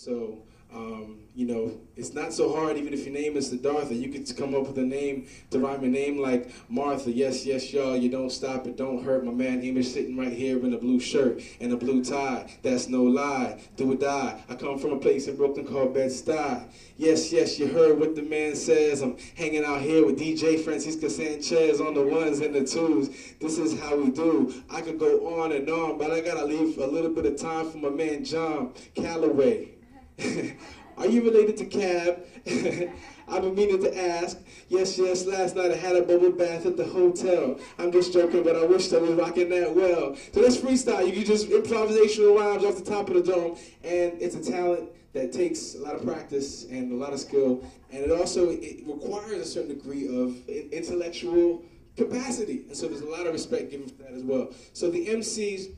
So, you know, it's not so hard even if your name is Siddhartha. You could come up with a name to rhyme a name like Martha. Yes, yes, y'all, you don't stop, it don't hurt. My man Amish sitting right here in a blue shirt and a blue tie. That's no lie, do or die. I come from a place in Brooklyn called Bed-Stuy. Yes, yes, you heard what the man says. I'm hanging out here with DJ Francisco Sanchez on the ones and the twos. This is how we do. I could go on and on, but I gotta leave a little bit of time for my man John Calloway. Are you related to Cab? I've been meaning to ask. Yes, yes, last night I had a bubble bath at the hotel. I'm just joking, but I wish I was rocking that well. So that's freestyle. You can just improvisational rhymes off the top of the dome. And it's a talent that takes a lot of practice and a lot of skill. And it requires a certain degree of intellectual capacity. And so there's a lot of respect given for that as well. So the MCs,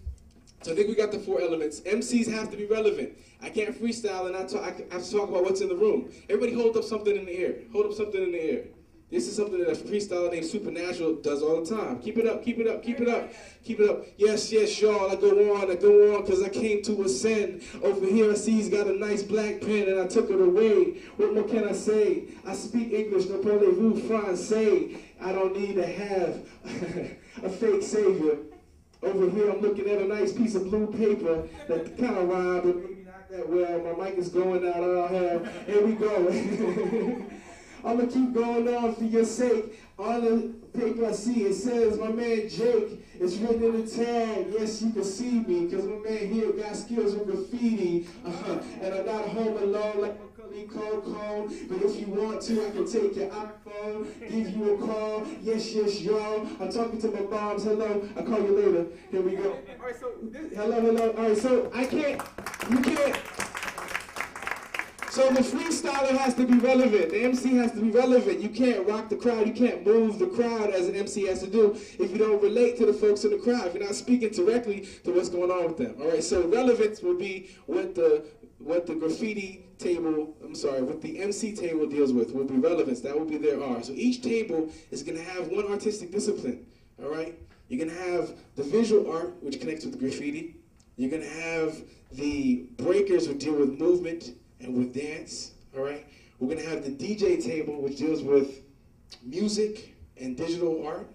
so I think we got the 4 elements. MCs have to be relevant. I can't freestyle and I have to talk about what's in the room. Everybody hold up something in the air. Hold up something in the air. This is something that a freestyler named Supernatural does all the time. Keep it up, keep it up, keep it up, keep it up. Yes, yes, y'all, I go on, because I came to ascend. Over here I see he's got a nice black pen and I took it away. What more can I say? I speak English, no parlez-vous français. I don't need to have a fake savior. Over here I'm looking at a nice piece of blue paper that kind of rhymed, but maybe not that well. My mic is going out, I'll have, here we go. I'm gonna keep going on for your sake. On the paper I see it says my man Jake. It's written in the tag. Yes, you can see me, because my man here got skills with graffiti. And I'm not home alone like Macaulay Culkin. But if you want to, I can take your iPhone, give you a call. Yes, yes, y'all. I'm talking to my moms. Hello, I'll call you later. Here we go. All right, so hello, hello. All right, so you can't. So the freestyler has to be relevant. The MC has to be relevant. You can't rock the crowd. You can't move the crowd as an MC has to do if you don't relate to the folks in the crowd, if you're not speaking directly to what's going on with them. All right, so relevance will be what the graffiti table, what the MC table deals with will be relevance. That will be their R. So each table is going to have one artistic discipline. All right, you're going to have the visual art, which connects with the graffiti. You're going to have the breakers, who deal with movement and with dance, all right? We're gonna have the DJ table, which deals with music and digital art,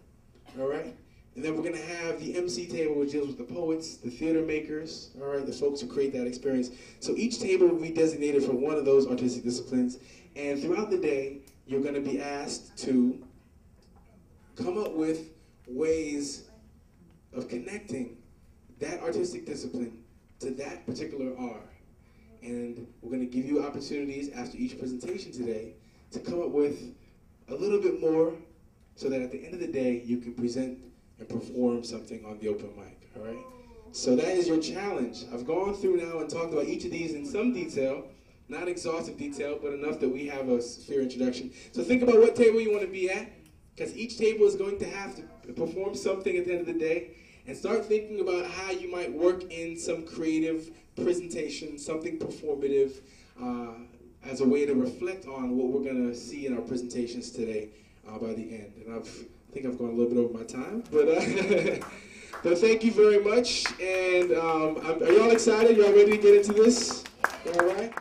all right? And then we're gonna have the MC table, which deals with the poets, the theater makers, all right, the folks who create that experience. So each table will be designated for one of those artistic disciplines, and throughout the day, you're gonna be asked to come up with ways of connecting that artistic discipline to that particular R. And we're going to give you opportunities after each presentation today to come up with a little bit more so that at the end of the day, you can present and perform something on the open mic, all right? So that is your challenge. I've gone through now and talked about each of these in some detail, not exhaustive detail, but enough that we have a fair introduction. So think about what table you want to be at, because each table is going to have to perform something at the end of the day. And start thinking about how you might work in some creative presentation, something performative, as a way to reflect on what we're going to see in our presentations today by the end. And I think I've gone a little bit over my time, but, but thank you very much. And are y'all excited? Y'all ready to get into this? All right?